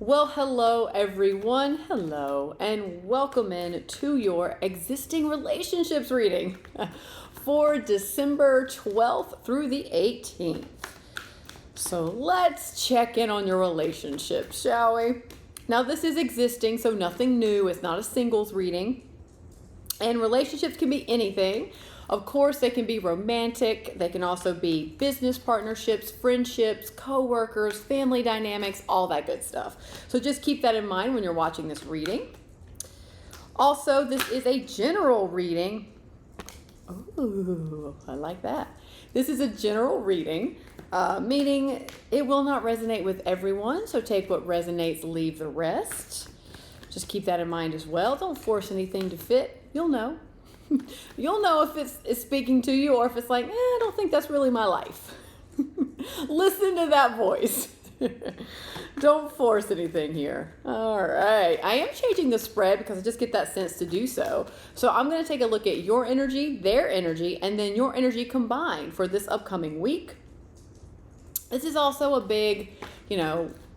Well, hello everyone. Hello and welcome in to your existing relationships reading for December 12th through the 18th. So let's check in on your relationship, shall we? Now this is existing, so nothing new. It's not a singles reading. And relationships can be anything. Of course, they can be romantic. They can also be business partnerships, friendships, coworkers, family dynamics, all that good stuff. So just keep that in mind when you're watching this reading. Also, this is a general reading. Ooh, I like that. This is a general reading, meaning it will not resonate with everyone. So take what resonates, leave the rest. Just keep that in mind as well. Don't force anything to fit. You'll know. You'll know if it's speaking to you or if it's like, I don't think that's really my life. Listen to that voice. Don't force anything here. All right. I am changing the spread because I just get that sense to do so. So I'm going to take a look at your energy, their energy, and then your energy combined for this upcoming week. This is also a big,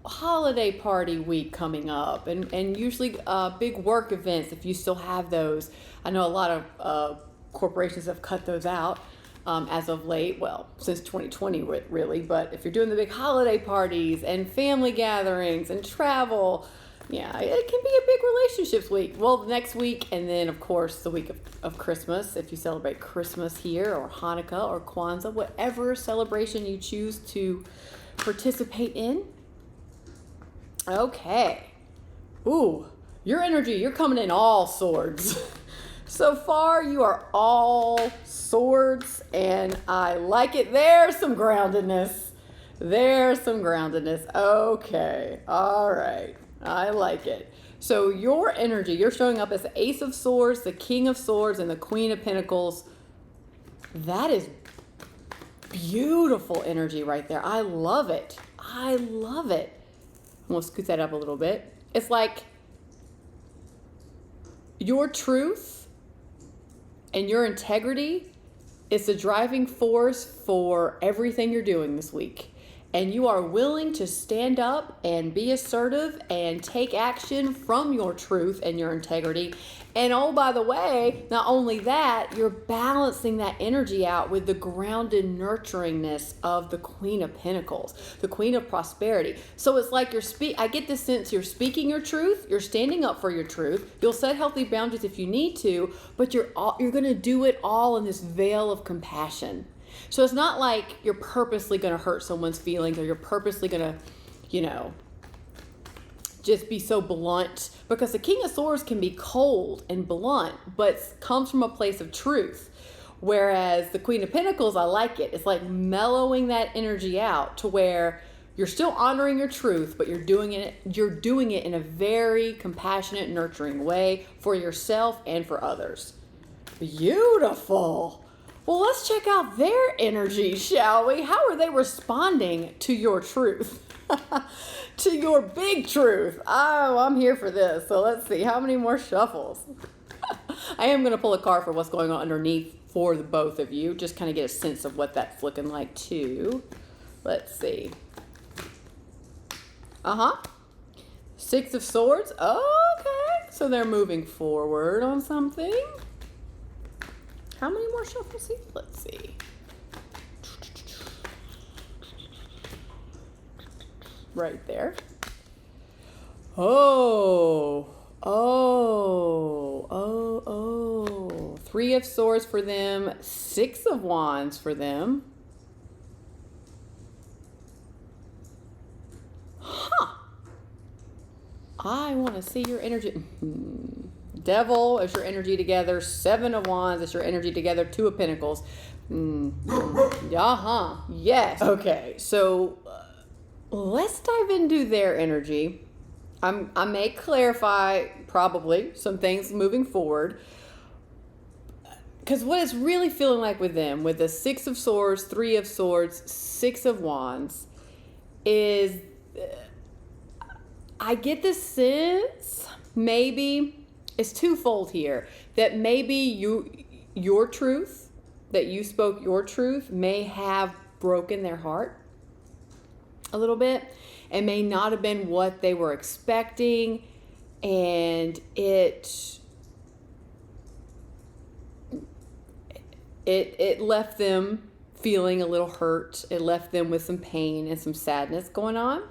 holiday party week coming up, and usually big work events if you still have those. I know a lot of corporations have cut those out as of late, well, since 2020 really, but if you're doing the big holiday parties and family gatherings and travel, yeah, it can be a big relationships week. Well, next week, and then of course the week of Christmas, if you celebrate Christmas here, or Hanukkah or Kwanzaa, whatever celebration you choose to participate in. Okay. Ooh, your energy, you're coming in all swords. So far, you are all swords, and I like it. There's some groundedness. Okay. All right. I like it. So your energy, you're showing up as the Ace of Swords, the King of Swords, and the Queen of Pentacles. That is beautiful energy right there. I love it. I'm going to scoot that up a little bit. It's like your truth and your integrity is the driving force for everything you're doing this week. And you are willing to stand up and be assertive and take action from your truth and your integrity. And oh, by the way, not only that, you're balancing that energy out with the grounded nurturingness of the Queen of Pentacles, the Queen of Prosperity. So it's like I get the sense you're speaking your truth, you're standing up for your truth, you'll set healthy boundaries if you need to, but you're going to do it all in this veil of compassion. So it's not like you're purposely going to hurt someone's feelings, or you're purposely going to, just be so blunt, because the King of Swords can be cold and blunt, but comes from a place of truth. Whereas the Queen of Pentacles, I like it. It's like mellowing that energy out to where you're still honoring your truth, but you're doing it in a very compassionate, nurturing way for yourself and for others. Beautiful. Well, let's check out their energy, shall we? How are they responding to your truth? To your big truth. Oh, I'm here for this. So let's see. How many more shuffles? I am going to pull a card for what's going on underneath for the both of you. Just kind of get a sense of what that's looking like too. Let's see. Six of Swords. Okay. So they're moving forward on something. How many more shuffles here? Let's see. Right there. Oh. Three of Swords for them. Six of Wands for them. I want to see your energy. Devil is your energy together. Seven of Wands is your energy together. Two of Pentacles. Yes. Okay, so let's dive into their energy. I may clarify probably some things moving forward, because what it's really feeling like with them, with the Six of Swords, Three of Swords, Six of Wands, is I get the sense maybe it's twofold here, that maybe your truth, that you spoke your truth, may have broken their heart a little bit. It may not have been what they were expecting, and it left them feeling a little hurt. It left them with some pain and some sadness going on.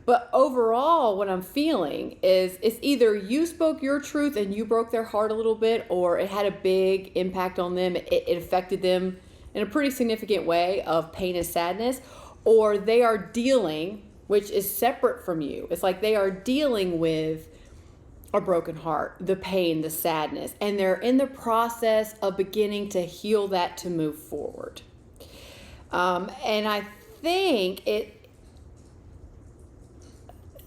But overall, what I'm feeling is it's either you spoke your truth and you broke their heart a little bit, or it had a big impact on them. It affected them in a pretty significant way of pain and sadness, or they are dealing, which is separate from you. It's like they are dealing with a broken heart, the pain, the sadness, and they're in the process of beginning to heal that to move forward. And I think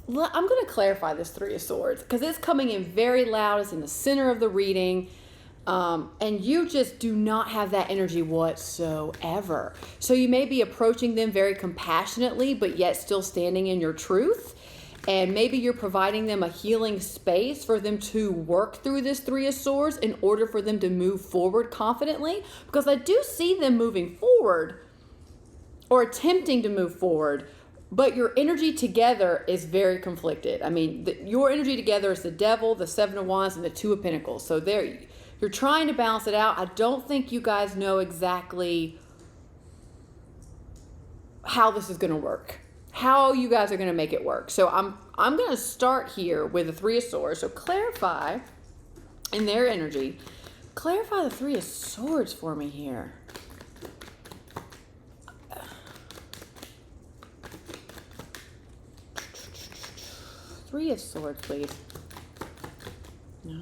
I'm going to clarify this Three of Swords because it's coming in very loud. It's in the center of the reading. And you just do not have that energy whatsoever. So you may be approaching them very compassionately, but yet still standing in your truth. And maybe you're providing them a healing space for them to work through this Three of Swords in order for them to move forward confidently. Because I do see them moving forward or attempting to move forward. But your energy together is very conflicted. I mean, your energy together is the Devil, the Seven of Wands, and the Two of Pentacles. So you're trying to balance it out. I don't think you guys know exactly how this is going to work, how you guys are going to make it work. So I'm going to start here with the Three of Swords. So clarify in their energy. Clarify the Three of Swords for me here. Three of Swords, please. No?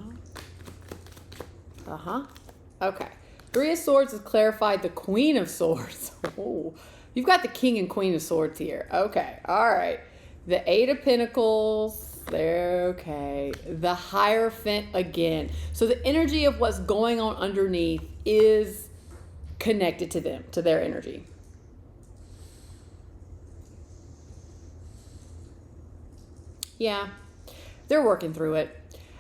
Okay. Three of Swords has clarified the Queen of Swords. Oh, you've got the King and Queen of Swords here. Okay. All right. The Eight of Pentacles. There. Okay. The Hierophant again. So the energy of what's going on underneath is connected to them, to their energy. Yeah, they're working through it.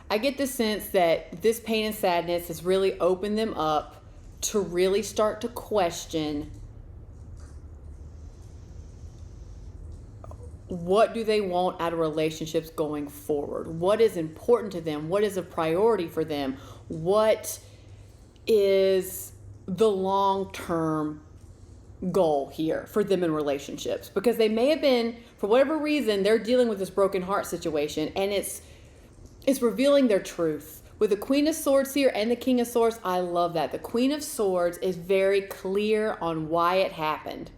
I get the sense that this pain and sadness has really opened them up to really start to question what do they want out of relationships going forward? What is important to them? What is a priority for them? What is the long-term goal here for them in relationships? Because they may have been, for whatever reason, they're dealing with this broken heart situation, and it's revealing their truth. With the Queen of Swords here and the King of Swords, I love that. The Queen of Swords is very clear on why it happened.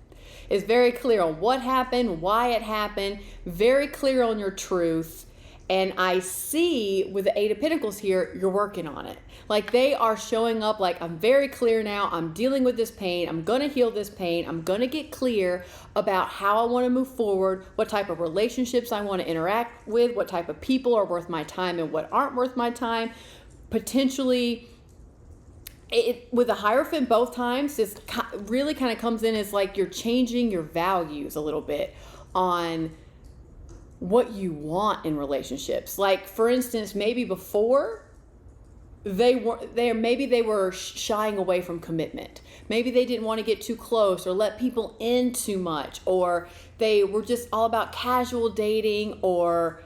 It's very clear on what happened, why it happened, very clear on your truth. And I see with the Eight of Pentacles here, you're working on it. Like they are showing up like, I'm very clear now. I'm dealing with this pain. I'm going to heal this pain. I'm going to get clear about how I want to move forward, what type of relationships I want to interact with, what type of people are worth my time and what aren't worth my time. Potentially, with the Hierophant both times, this really kind of comes in as like you're changing your values a little bit on what you want in relationships. Like for instance, maybe before they were shying away from commitment. Maybe they didn't want to get too close or let people in too much, or they were just all about casual dating, or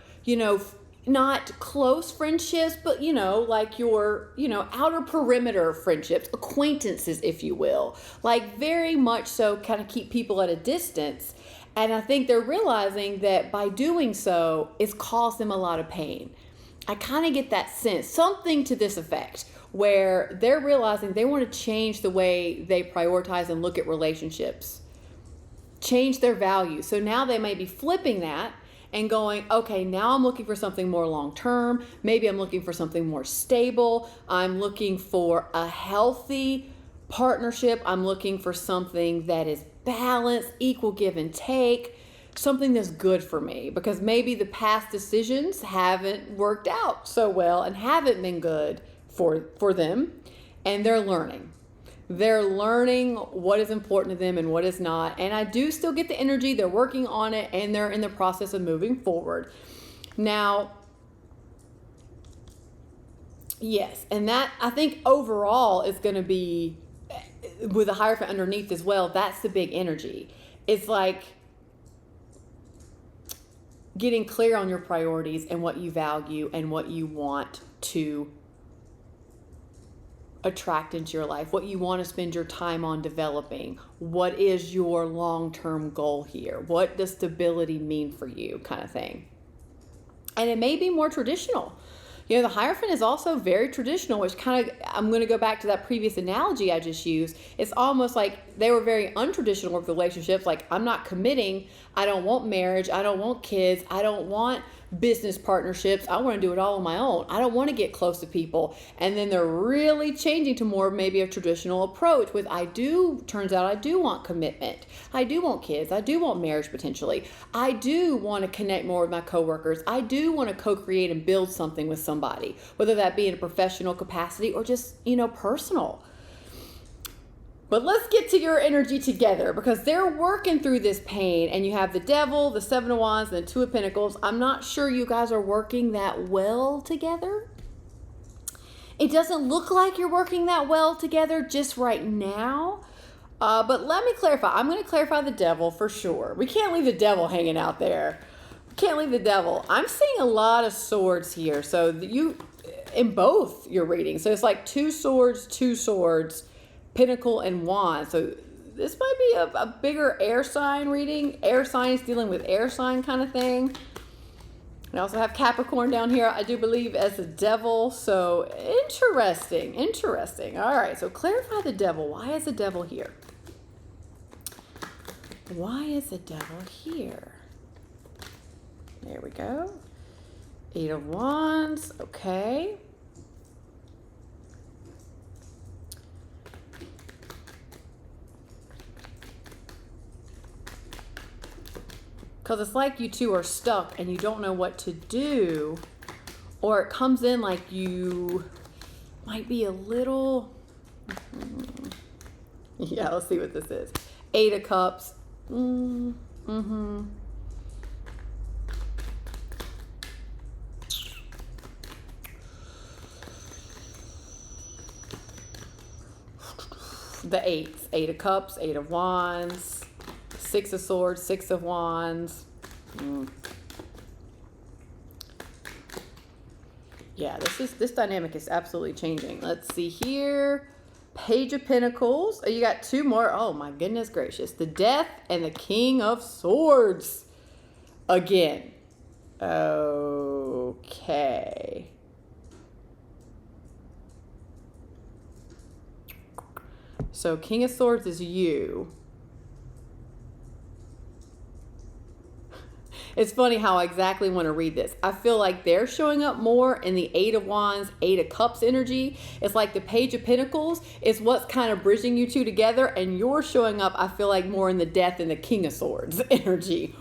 not close friendships, but like your outer perimeter friendships, acquaintances, if you will, like very much so kind of keep people at a distance. And I think they're realizing that by doing so, it's caused them a lot of pain. I kind of get that sense, something to this effect, where they're realizing they want to change the way they prioritize and look at relationships, change their values. So now they may be flipping that and going, okay, now I'm looking for something more long-term. Maybe I'm looking for something more stable. I'm looking for a healthy partnership. I'm looking for something that is balanced, equal give and take, something that's good for me, because maybe the past decisions haven't worked out so well and haven't been good for them, and they're learning. They're learning what is important to them and what is not. And I do still get the energy. They're working on it, and they're in the process of moving forward. Now, yes, and that I think overall is going to be, with the Hierophant underneath as well, that's the big energy. It's like getting clear on your priorities and what you value and what you want to attract into your life, what you want to spend your time on developing. What is your long-term goal here? What does stability mean for you, kind of thing. And it may be more traditional. You know, the Hierophant is also very traditional, which kind of, I'm going to go back to that previous analogy I just used. It's almost like they were very untraditional with relationships. Like, I'm not committing. I don't want marriage. I don't want kids. I don't want business partnerships. I want to do it all on my own. I don't want to get close to people. And then they're really changing to more maybe a traditional approach with turns out I do want commitment. I do want kids. I do want marriage potentially. I do want to connect more with my coworkers. I do want to co-create and build something with somebody, whether that be in a professional capacity or just, personal. But let's get to your energy together, because they're working through this pain, and you have the Devil, the Seven of Wands, and the Two of Pentacles. I'm not sure you guys are working that well together. It doesn't look like you're working that well together just right now. But let me clarify. I'm going to clarify the Devil for sure. We can't leave the Devil hanging out there. We can't leave the Devil. I'm seeing a lot of swords here. So in both your readings. So it's like two swords, Pentacle and Wand. So this might be a bigger air sign reading. Air signs dealing with air sign kind of thing. I also have Capricorn down here, I do believe, as the Devil. So interesting. All right, so clarify the Devil. Why is the Devil here? Why is the Devil here? There we go. Eight of Wands. Okay. Because it's like you two are stuck and you don't know what to do, or it comes in like you might be a little, yeah, let's see what this is. Eight of Cups. The eights. Eight of Cups, Eight of Wands. Six of Swords, Six of Wands. Yeah, this dynamic is absolutely changing. Let's see here. Page of Pentacles. Oh, you got two more. Oh my goodness gracious. The Death and the King of Swords. Again. Okay. So King of Swords is you. It's funny how I exactly want to read this. I feel like they're showing up more in the Eight of Wands, Eight of Cups energy. It's like the Page of Pentacles is what's kind of bridging you two together, and you're showing up, I feel like, more in the Death and the King of Swords energy.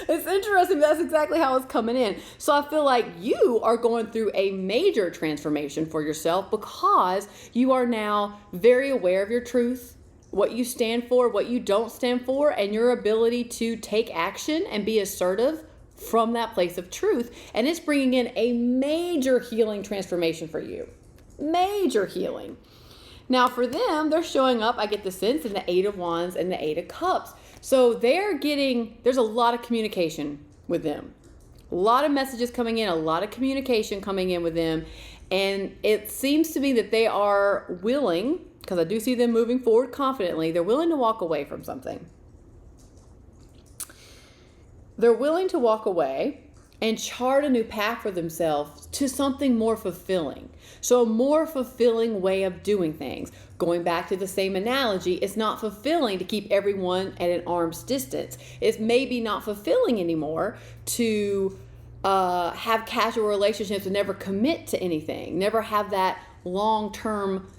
It's interesting. That's exactly how it's coming in. So I feel like you are going through a major transformation for yourself, because you are now very aware of your truth, what you stand for, what you don't stand for, and your ability to take action and be assertive from that place of truth. And it's bringing in a major healing transformation for you. Major healing. Now for them, they're showing up, I get the sense, in the Eight of Wands and the Eight of Cups. So there's a lot of communication with them. A lot of messages coming in, a lot of communication coming in with them. And it seems to be that they are willing, because I do see them moving forward confidently, they're willing to walk away from something. They're willing to walk away and chart a new path for themselves to something more fulfilling. So a more fulfilling way of doing things. Going back to the same analogy, it's not fulfilling to keep everyone at an arm's distance. It's maybe not fulfilling anymore to have casual relationships and never commit to anything. Never have that long-term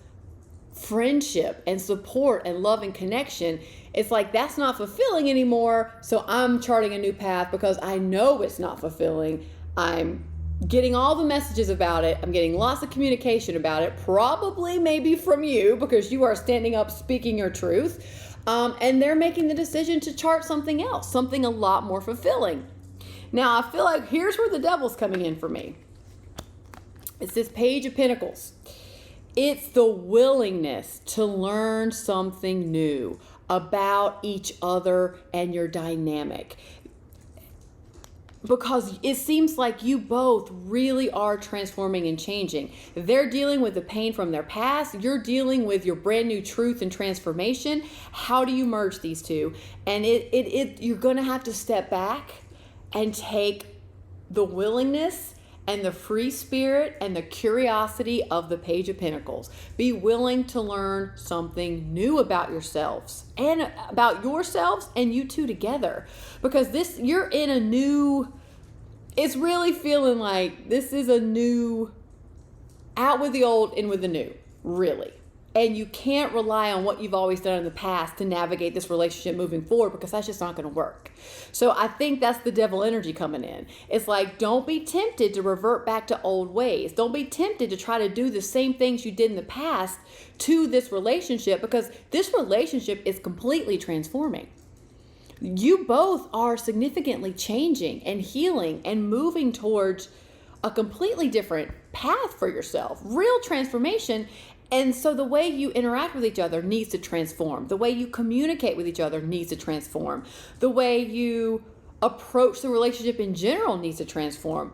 friendship and support and love and connection. It's like that's not fulfilling anymore, so I'm charting a new path because I know it's not fulfilling. I'm getting all the messages about it. I'm getting lots of communication about it, probably maybe from you, because you are standing up speaking your truth, and they're making the decision to chart something else, something a lot more fulfilling. Now I feel like here's where the Devil's coming in for me. It's this Page of Pentacles. It's the willingness to learn something new about each other and your dynamic. because it seems like you both really are transforming and changing. They're dealing with the pain from their past. You're dealing with your brand new truth and transformation. How do you merge these two? And you're going to have to step back and take the willingness and the free spirit and the curiosity of the Page of Pentacles. Be willing to learn something new about yourselves and about yourselves and you two together. Because you're in a new, it's really feeling like this is a new, out with the old, in with the new, really. And you can't rely on what you've always done in the past to navigate this relationship moving forward, because that's just not going to work. So I think that's the devil energy coming in. It's like, don't be tempted to revert back to old ways. Don't be tempted to try to do the same things you did in the past to this relationship, because this relationship is completely transforming. You both are significantly changing and healing and moving towards a completely different path for yourself, real transformation. And so the way you interact with each other needs to transform. The way you communicate with each other needs to transform. The way you approach the relationship in general needs to transform.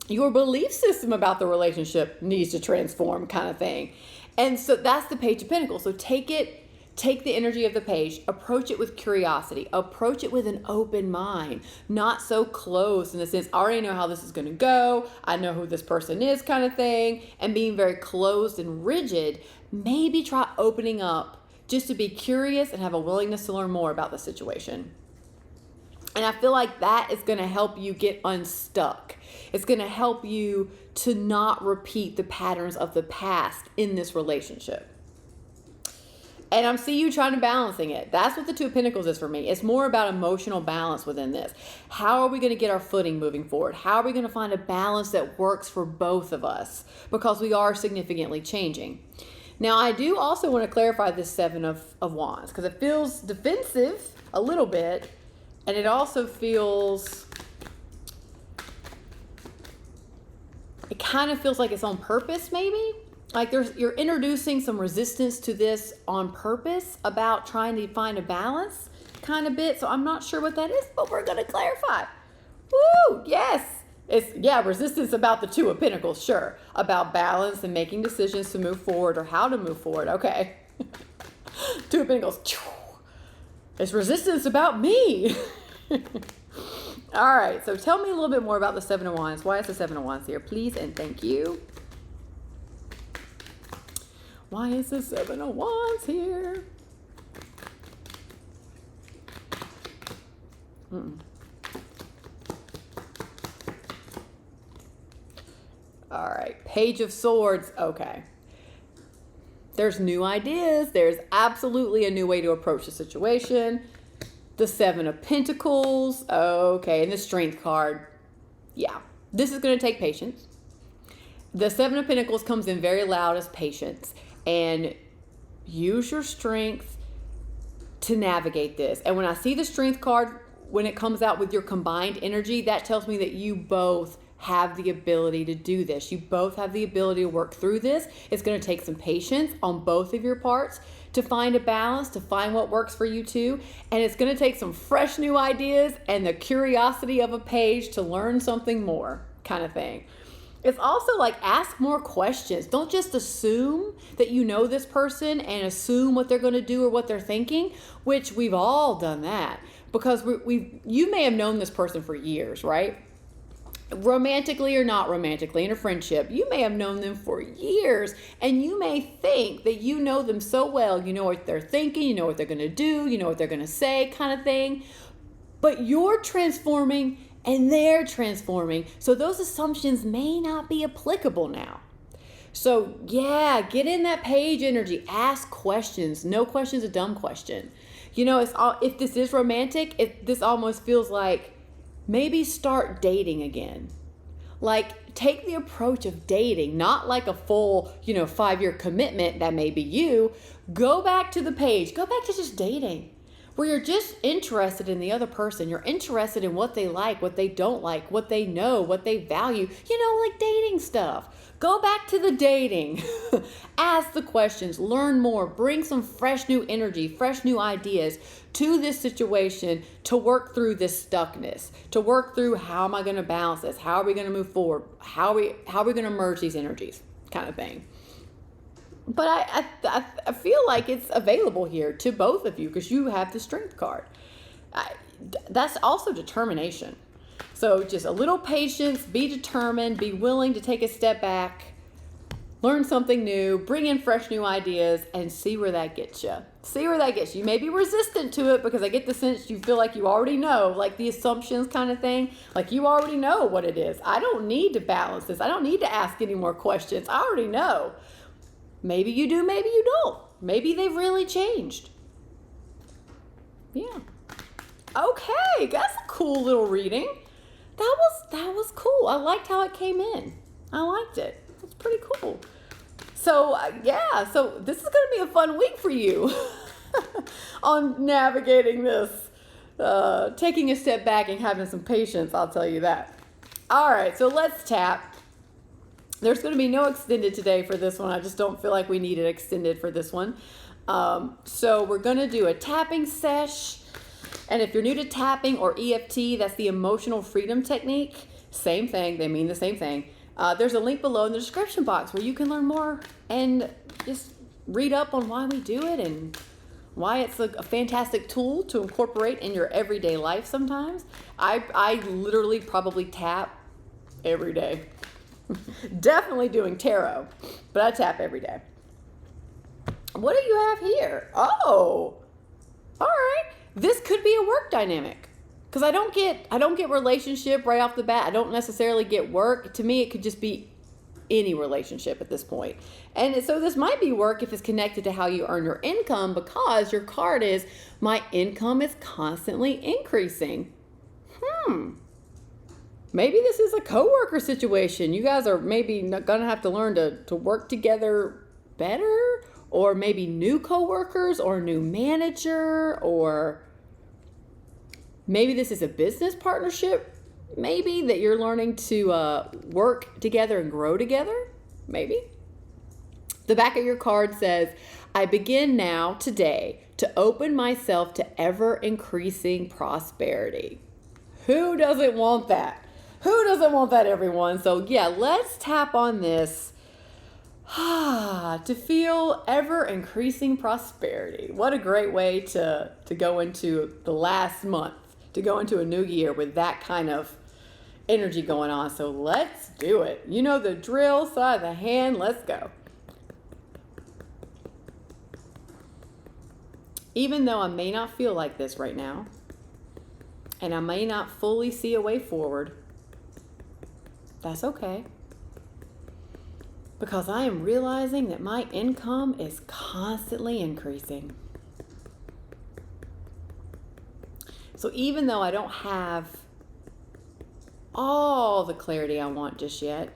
Your belief system about the relationship needs to transform, kind of thing. And so that's the Page of Pentacles. So take the energy of the page, approach it with curiosity, approach it with an open mind, not so closed in the sense, I already know how this is going to go, I know who this person is, kind of thing, and being very closed and rigid. Maybe try opening up just to be curious and have a willingness to learn more about the situation. And I feel like that is going to help you get unstuck. It's going to help you to not repeat the patterns of the past in this relationship. And I'm seeing you trying to balancing it. That's what the Two of Pentacles is for me. It's more about emotional balance within this. How are we going to get our footing moving forward? How are we going to find a balance that works for both of us? Because we are significantly changing. Now, I do also want to clarify this Seven of Wands, because it feels defensive a little bit. And it also feels, it kind of feels like it's on purpose, maybe. Like you're introducing some resistance to this on purpose about trying to find a balance kind of bit. So I'm not sure what that is, but we're going to clarify. Woo! Yes. Resistance about the Two of Pentacles, sure. About balance and making decisions to move forward or how to move forward. Okay. Two of Pentacles. It's resistance about me. All right. So tell me a little bit more about the Seven of Wands. Why is the Seven of Wands here? Please and thank you. Why is the Seven of Wands here? All right, Page of Swords. Okay. There's new ideas. There's absolutely a new way to approach the situation. The Seven of Pentacles. Okay, and the Strength card. Yeah, this is going to take patience. The Seven of Pentacles comes in very loud as patience. And use your strength to navigate this. And when I see the Strength card, when it comes out with your combined energy, that tells me that you both have the ability to do this. You both have the ability to work through this. It's going to take some patience on both of your parts to find a balance, to find what works for you two. And it's going to take some fresh new ideas and the curiosity of a page to learn something more, kind of thing. It's also like, ask more questions. Don't just assume that you know this person and assume what they're going to do or what they're thinking, which we've all done that, because you may have known this person for years, right? Romantically or not romantically, in a friendship, you may have known them for years, and you may think that you know them so well. You know what they're thinking, you know what they're going to do, you know what they're going to say, kind of thing. But you're transforming and they're transforming. So those assumptions may not be applicable now. So yeah, get in that page energy. Ask questions. No question's a dumb question. You know, if this is romantic, this almost feels like maybe start dating again. Like, take the approach of dating, not like a full, 5-year commitment that may be you. Go back to the page. Go back to just dating. where you're just interested in the other person. You're interested in what they like, what they don't like, what they know, what they value, like dating stuff. Go back to the dating. Ask the questions, learn more, bring some fresh new energy, fresh new ideas to this situation to work through this stuckness, to work through how am I going to balance this? How are we going to move forward? How are we going to merge these energies kind of thing. But I feel like it's available here to both of you because you have the Strength card. That's also determination. So just a little patience, be determined, be willing to take a step back, learn something new, bring in fresh new ideas, and see where that gets you. See where that gets you. You may be resistant to it because I get the sense you feel like you already know, like the assumptions kind of thing. Like you already know what it is. I don't need to balance this. I don't need to ask any more questions. I already know. Maybe you do, maybe you don't. Maybe they've really changed. Yeah. Okay, that's a cool little reading. That was cool. I liked how it came in. I liked it. It's pretty cool. So so this is going to be a fun week for you on navigating this, taking a step back and having some patience, I'll tell you that. All right, so let's tap. There's going to be no extended today for this one. I just don't feel like we need it extended for this one. So we're going to do a tapping sesh. And if you're new to tapping or EFT, that's the emotional freedom technique. Same thing. They mean the same thing. There's a link below in the description box where you can learn more and just read up on why we do it and why it's a fantastic tool to incorporate in your everyday life sometimes. I literally probably tap every day. Definitely doing tarot, but I tap every day. What do you have here? Oh, all right. This could be a work dynamic because I don't get relationship right off the bat. I don't necessarily get work. To me, it could just be any relationship at this point. And so this might be work if it's connected to how you earn your income because your card is my income is constantly increasing. Maybe this is a coworker situation. You guys are maybe going to have to learn to work together better, or maybe new coworkers or new manager, or maybe this is a business partnership, maybe that you're learning to work together and grow together, maybe. The back of your card says, I begin now today to open myself to ever increasing prosperity. Who doesn't want that? Who doesn't want that, everyone? So yeah, let's tap on this to feel ever increasing prosperity. What a great way to go into the last month, to go into a new year with that kind of energy going on. So let's do it. You know the drill, side of the hand, let's go. Even though I may not feel like this right now, and I may not fully see a way forward, that's okay. Because I am realizing that my income is constantly increasing. So even though I don't have all the clarity I want just yet,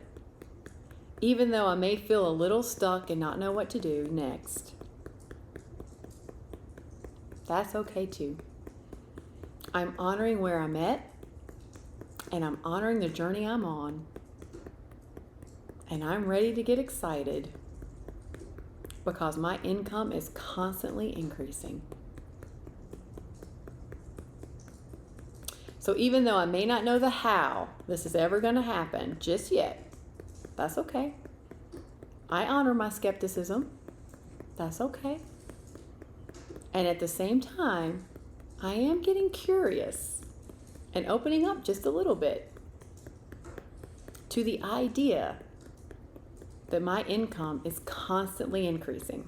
even though I may feel a little stuck and not know what to do next, that's okay too. I'm honoring where I'm at, and I'm honoring the journey I'm on. And I'm ready to get excited because my income is constantly increasing. So even though I may not know the how this is ever going to happen just yet, that's okay. I honor my skepticism. That's okay. And at the same time, I am getting curious and opening up just a little bit to the idea that my income is constantly increasing.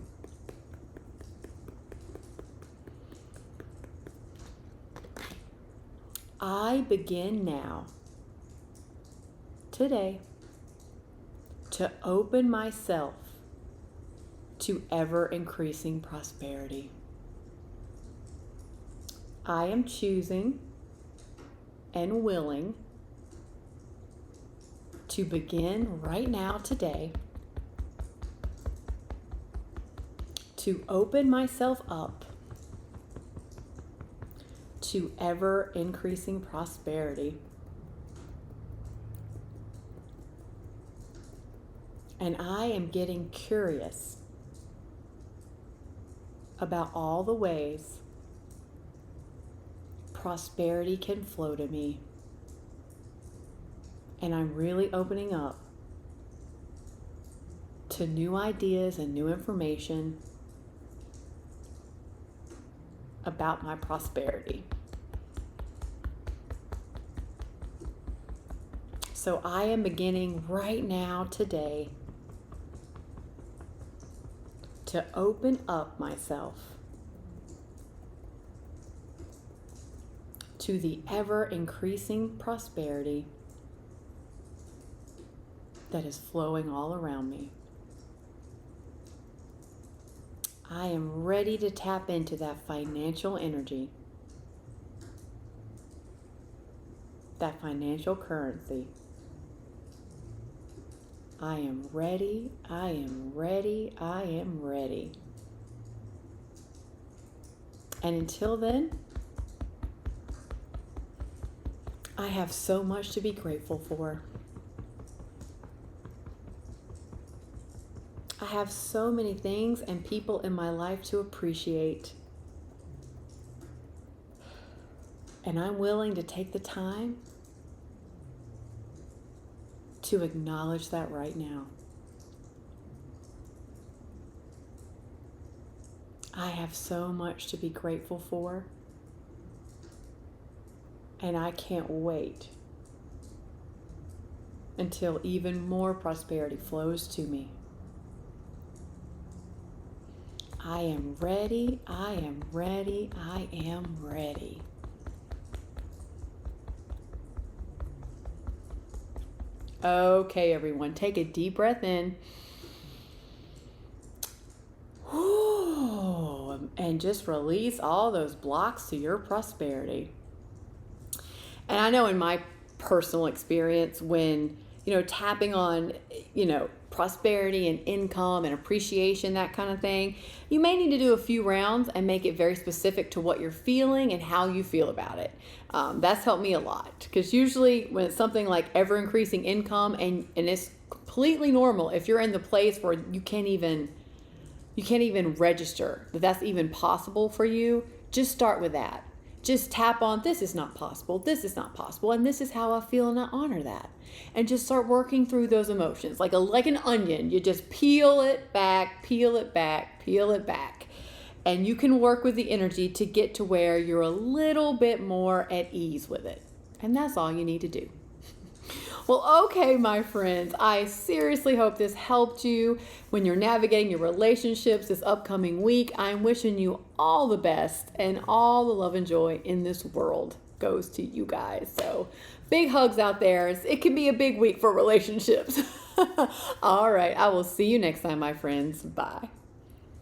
I begin now, today, to open myself to ever increasing prosperity. I am choosing and willing to begin right now today to open myself up to ever increasing prosperity. And I am getting curious about all the ways prosperity can flow to me. And I'm really opening up to new ideas and new information about my prosperity. So I am beginning right now, today, to open up myself to the ever-increasing prosperity that is flowing all around me. I am ready to tap into that financial energy, that financial currency. I am ready, I am ready, I am ready. And until then, I have so much to be grateful for. I have so many things and people in my life to appreciate. And I'm willing to take the time to acknowledge that right now. I have so much to be grateful for, and I can't wait until even more prosperity flows to me. I am ready, I am ready, I am ready. Okay, everyone, take a deep breath in. And just release all those blocks to your prosperity. And I know in my personal experience, when, tapping on, prosperity and income and appreciation, that kind of thing, you may need to do a few rounds and make it very specific to what you're feeling and how you feel about it. That's helped me a lot, because usually when it's something like ever increasing income and it's completely normal, if you're in the place where you can't even register that that's even possible for you, just start with that. Just tap on, this is not possible, and this is how I feel, and I honor that. And just start working through those emotions. Like an onion, you just peel it back, peel it back, peel it back. And you can work with the energy to get to where you're a little bit more at ease with it. And that's all you need to do. Well, okay, my friends, I seriously hope this helped you when you're navigating your relationships this upcoming week. I'm wishing you all the best, and all the love and joy in this world goes to you guys. So big hugs out there. It can be a big week for relationships. All right, I will see you next time, my friends. Bye.